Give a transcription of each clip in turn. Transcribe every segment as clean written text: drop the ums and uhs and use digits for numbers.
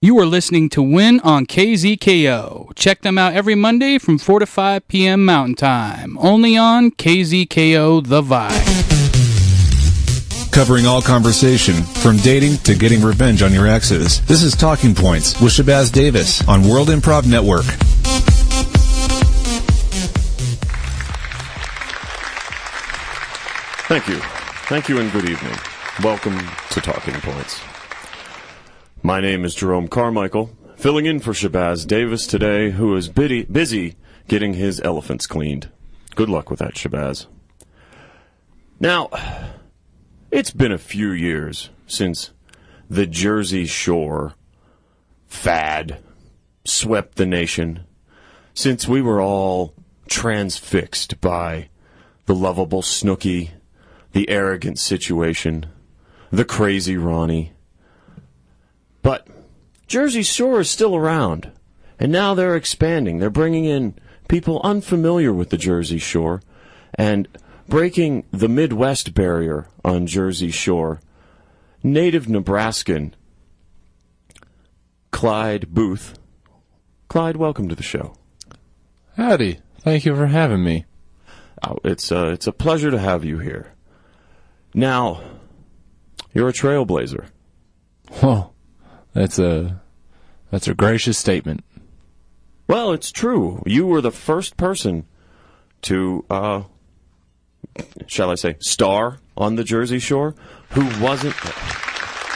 You are listening to Win on KZKO. Check them out every Monday from 4 to 5 p.m. Mountain Time. Only on KZKO The Vibe. Covering all conversation, from dating to getting revenge on your exes. This is Talking Points with Shabazz Davis on World Improv Network. Thank you. Thank you and good evening. Welcome to Talking Points. My name is Jerome Carmichael, filling in for Shabazz Davis today, who is busy getting his elephants cleaned. Good luck with that, Shabazz. Now, it's been a few years since the Jersey Shore fad swept the nation, since we were all transfixed by the lovable Snooki, the arrogant Situation, the crazy Ronnie. But Jersey Shore is still around, and now they're expanding. They're bringing in people unfamiliar with the Jersey Shore and breaking the Midwest barrier on Jersey Shore. Native Nebraskan Clyde Booth. Clyde, welcome to the show. Howdy. Thank you for having me. Oh, it's a pleasure to have you here. Now, you're a trailblazer. Well, that's a gracious statement. Well, it's true. You were the first person to, shall I say, star on the Jersey Shore who wasn't...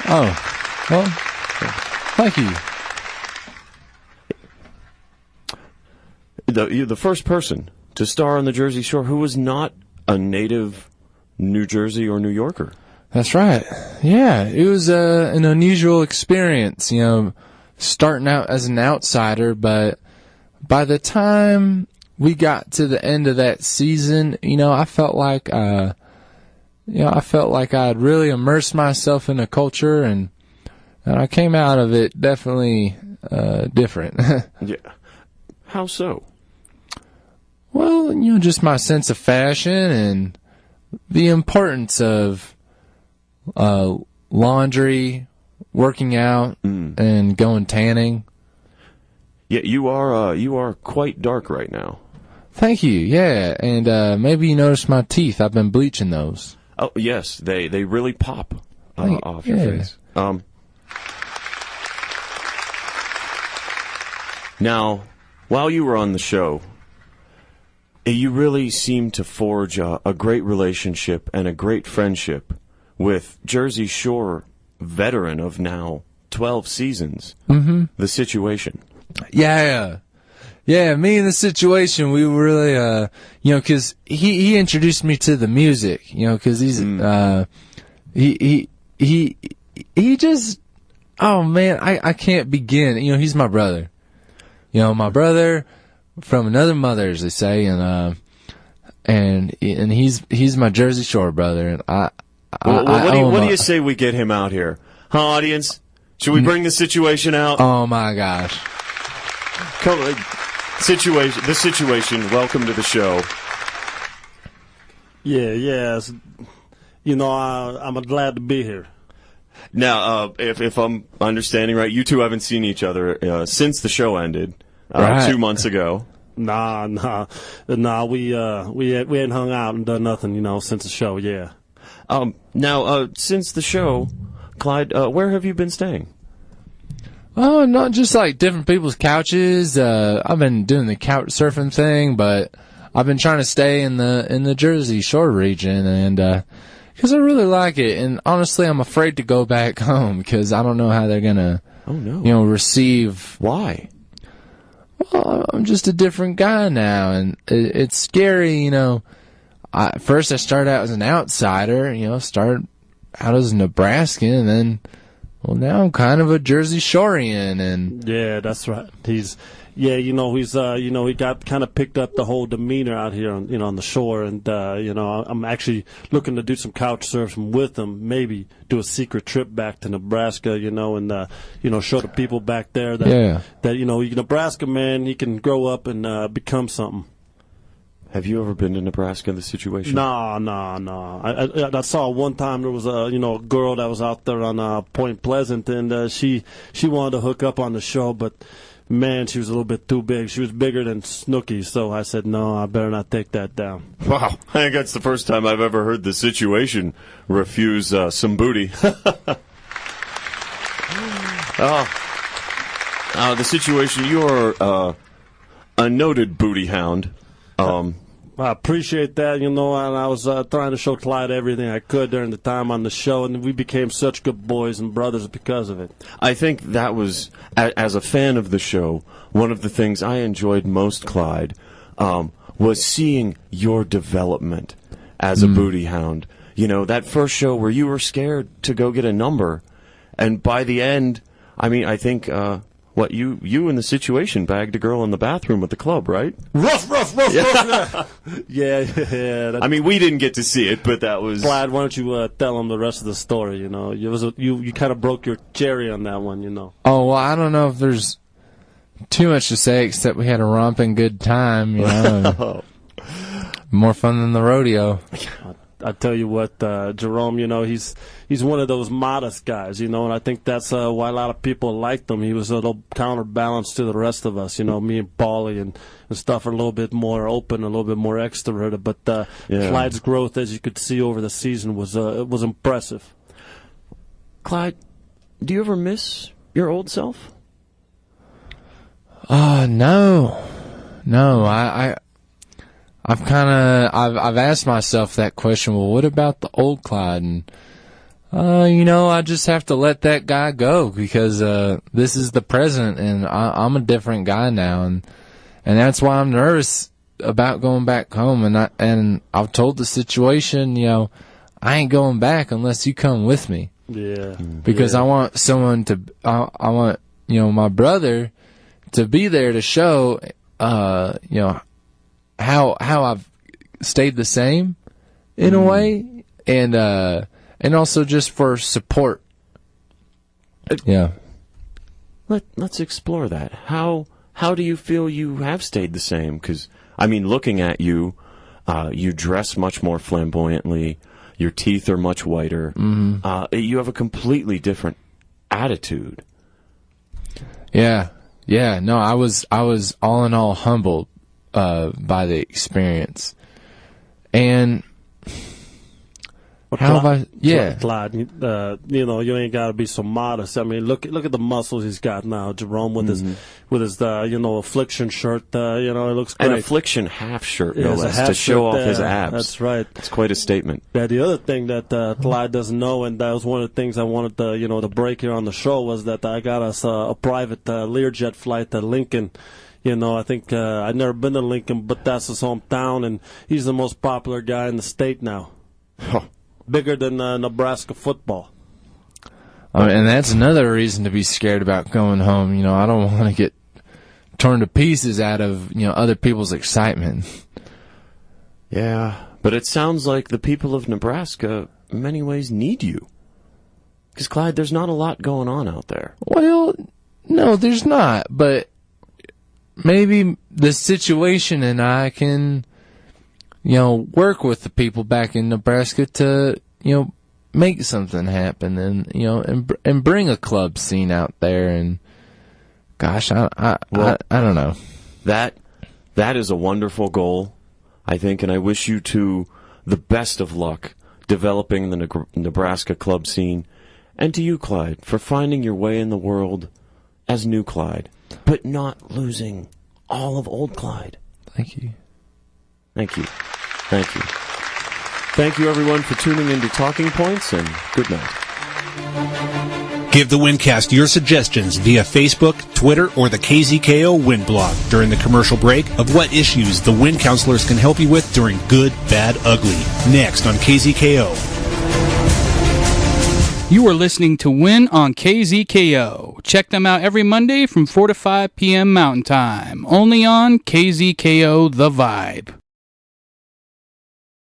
Oh, well, thank you. You're the first person to star on the Jersey Shore who was not a native New Jersey or New Yorker. That's right. Yeah, it was an unusual experience, starting out as an outsider, but by the time we got to the end of that season, I felt like I'd really immersed myself in the culture, and I came out of it definitely different. Yeah. How so? Well, just my sense of fashion and the importance of laundry, working out, and going tanning. Yeah, you are quite dark right now. Thank you. Yeah, and maybe you noticed my teeth. I've been bleaching those. Oh yes, they really pop off your face. Now, while you were on the show, you really seemed to forge a great relationship and a great friendship with Jersey Shore veteran of now 12 seasons, The Situation. Yeah, me and The Situation, we were really, because he introduced me to the music, because he's, he just, oh man, I can't begin. He's my brother. My brother from another mother, as they say, and he's my Jersey Shore brother, and what do you say we get him out here? Huh, audience? Should we bring The Situation out? Oh my gosh. Come on. The Situation, welcome to the show. Yeah. I'm glad to be here. Now, if I'm understanding right, you two haven't seen each other since the show ended, right. 2 months ago. Nah. We hadn't hung out and done nothing, since the show. Yeah. Now, since the show, Clyde, where have you been staying? Oh, not just like different people's couches. I've been doing the couch surfing thing, but I've been trying to stay in the Jersey Shore region, and because I really like it. And honestly, I'm afraid to go back home because I don't know how they're gonna, receive. Why? Well, I'm just a different guy now, and it's scary. First I started out as an outsider. Started out as a Nebraskan, and then. Well, now I'm kind of a Jersey Shorean, and yeah, that's right. He got kind of picked up the whole demeanor out here on the shore, and I'm actually looking to do some couch surfing with him. Maybe do a secret trip back to Nebraska, and show the people back there that Nebraska man, he can grow up and become something. Have you ever been to Nebraska, the situation? No. I saw one time there was a girl that was out there on Point Pleasant, and she wanted to hook up on the show, but man, she was a little bit too big. She was bigger than Snooki, so I said, no, I better not take that down. Wow, I think that's the first time I've ever heard the situation refuse some booty. The situation, you're a noted booty hound. I appreciate that, and I was trying to show Clyde everything I could during the time on the show, and we became such good boys and brothers because of it. I think that was, as a fan of the show, one of the things I enjoyed most, Clyde, was seeing your development as a booty hound. That first show where you were scared to go get a number, and by the end, I think... you in the situation bagged a girl in the bathroom at the club, right? Ruff. Yeah. We didn't get to see it, but that was... Clyde, why don't you tell them the rest of the story, You kind of broke your cherry on that one, Oh, well, I don't know if there's too much to say, except we had a romping good time, More fun than the rodeo. I tell you what, Jerome, he's one of those modest guys, and I think that's why a lot of people liked him. He was a little counterbalance to the rest of us, me and Paulie and stuff are a little bit more open, a little bit more extroverted, but Clyde's growth, as you could see over the season, was impressive. Clyde, do you ever miss your old self? No. I've asked myself that question. Well, what about the old Clyde? And I just have to let that guy go because this is the present, and I'm a different guy now, and that's why I'm nervous about going back home. And I've told the situation, I ain't going back unless you come with me. Yeah. Because I want someone to, I want my brother to be there to show, how I've stayed the same in a way, and also just for support. Yeah. Let's explore that. How do you feel you have stayed the same? Because looking at you, you dress much more flamboyantly. Your teeth are much whiter. Mm-hmm. You have a completely different attitude. Yeah. No, I was all in all humbled by the experience. And how have I... Yeah. Clyde, you ain't got to be so modest. Look at the muscles he's got now, Jerome, with his Affliction shirt. It looks great. An Affliction half shirt, no less, to show off his abs. That's right. It's quite a statement. Yeah, the other thing that Clyde doesn't know, and that was one of the things I wanted to break here on the show, was that I got us a private Learjet flight to Lincoln. I think I've never been to Lincoln, but that's his hometown, and he's the most popular guy in the state now. Bigger than Nebraska football. And that's another reason to be scared about going home. I don't want to get torn to pieces out of, other people's excitement. Yeah, but it sounds like the people of Nebraska, in many ways, need you. Because, Clyde, there's not a lot going on out there. Well, no, there's not, but... maybe the situation and I can, work with the people back in Nebraska to, make something happen and, and bring a club scene out there. And gosh, I don't know. That is a wonderful goal, I think, and I wish you two the best of luck developing the Nebraska club scene, and to you, Clyde, for finding your way in the world as new Clyde, but not losing all of old Clyde. Thank you. Thank you. Thank you. Thank you, everyone, for tuning in to Talking Points, and good night. Give the Windcast your suggestions via Facebook, Twitter, or the KZKO Wind blog during the commercial break of what issues the Wind counselors can help you with during Good, Bad, Ugly. Next on KZKO. You are listening to Win on KZKO. Check them out every Monday from 4 to 5 p.m. Mountain Time. Only on KZKO The Vibe.